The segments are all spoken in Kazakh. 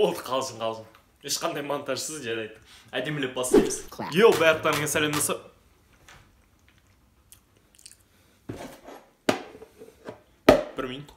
болды, қалжың. Ешқандай монтажсыз жарайды. Әдемілеп бастаймыз. Йоу, барлықтарыңа сәлем достар. Бір минут.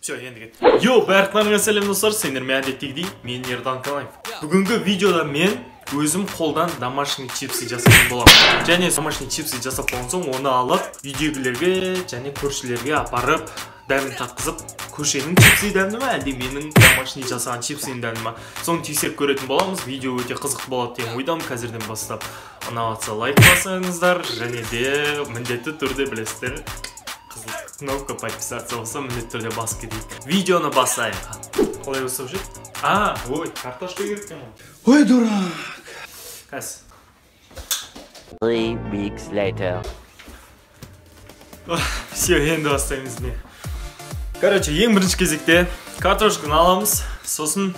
Все, енді кет. Йоу, барлықтарыңа сәлем достар. Сендермен әдеттегідей, мен Ердан Қалаев. Бүгінгі видеода мен өзім қолдан домашний чипсы жасайтын боламын. Және домашний чипсы жасап болған соң, оны алып, үйдегілерге және көршілерге апарып, дәмін татқызып, көшенің чипсы дәмді ме, әлде менің домашний жасаған чипсының дәмді ме, соны тексеріп көретін боламыз. Видео өте қызықты болады деген ойдамын. Қазірден бастап ұнаватса лайк басыңыздар, және де міндетті түрде білесіздер, қызыл кнопка подписаться болса міндетті түрде басып кетейік. Видеоны басайық. Қалай бастап жүр? Ой, картошка керек екен. Ой, дурак. Кәс. 3 weeks later. Все, енді бастаймыз не. Короче, ең бірінші кезекте картошканы аламыз, сосын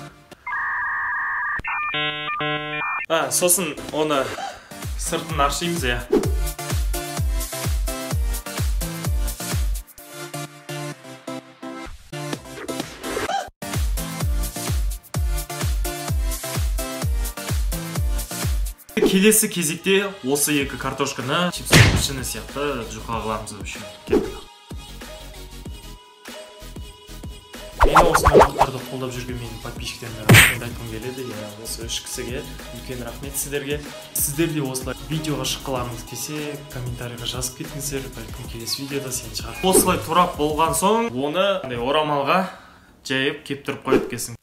оны сыртын ашимыз, я. Келесі кезекте осы екі картошканы чипсының ішіне сияқты жұқа қыламыз вообще. Кеттік. Мені осындай уақыттарда қолдап жүрген менің подписчиктеріме рахмет айтқым келеді. Осы үш кісіге үлкен рахмет сіздерге. Сіздер де осылай видеоға шыққыларыңыз келсе, комментарийға жазып кетіңіздер, бәлкім келесі видеода сен шығар. Осылай турап болған соң, оны орамалға жайып кептіріп қойып кесің.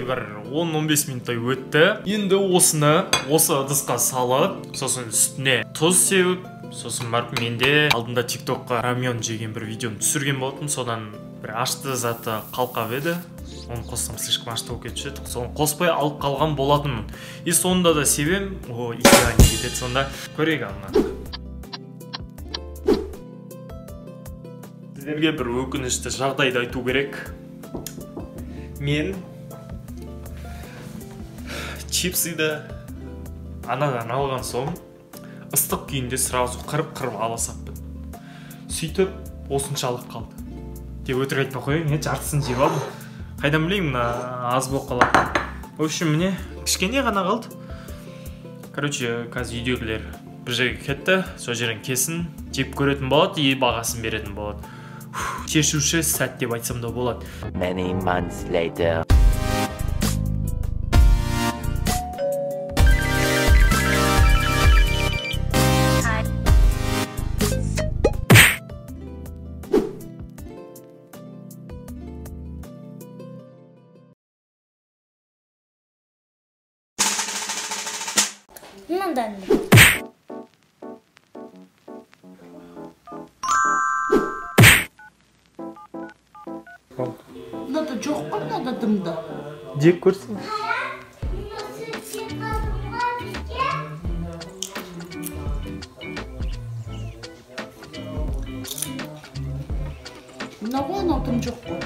Бір 10-15 минуттай өтті. Енді осы ыдысқа салып, сосын үстіне тұз сеуіп, сосын барып менде алдында тиктокқа рамьон жеген бір видеоны түсірген болатын. Содан бір ашты заты қалқап еді. Оны қоссам слишком ашты болып кетіп еді. Соны қоспай алып қалған болатынмын. И сонда да себем, исіға не кетеді сонда. Көрейік ана. Сіздерге бір өкінішті жағдайды айту керек. Мен чипсыды анадан алған соң ыстық күйінде сразу қырып ала саппын. Сөйтіп осыншалық қалды. Тек өтірік айтпай қояйын, жартысын жеп алдым. Қайдан білейін, мына аз болып қалады. В общем, міне кішкене ғана қалды. Короче, қазір үйдегілер бір жерге кетті, сол жерін кесін, жеп көретін болады, и бағасын беретін болады. Шешуші сәт деп айтсам да болады. Many months later. Мындан. Мынада жоқ қой, мынада дымда. Жеп көрсін. Мына ғой, анау дым жоқ қой.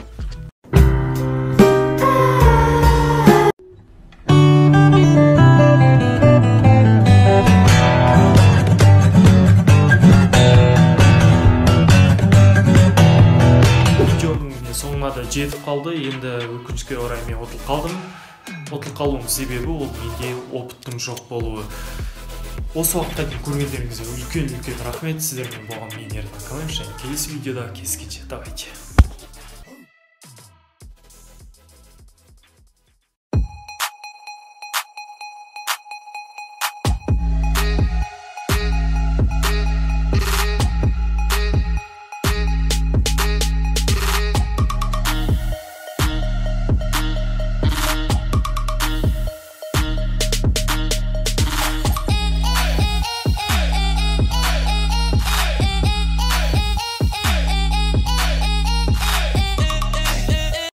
Соңына да жетіп қалды. Енді өкінішке орай мен ұтылып қалдым. Ұтылып қалуым себебі ол менде опыттың жоқ болуы. Осы уақытқа дейін көргендеріңізге үлкен рахмет. Сіздермен болған мен Ердан Қалаев. Келесі видеода кездескенше. Давайте.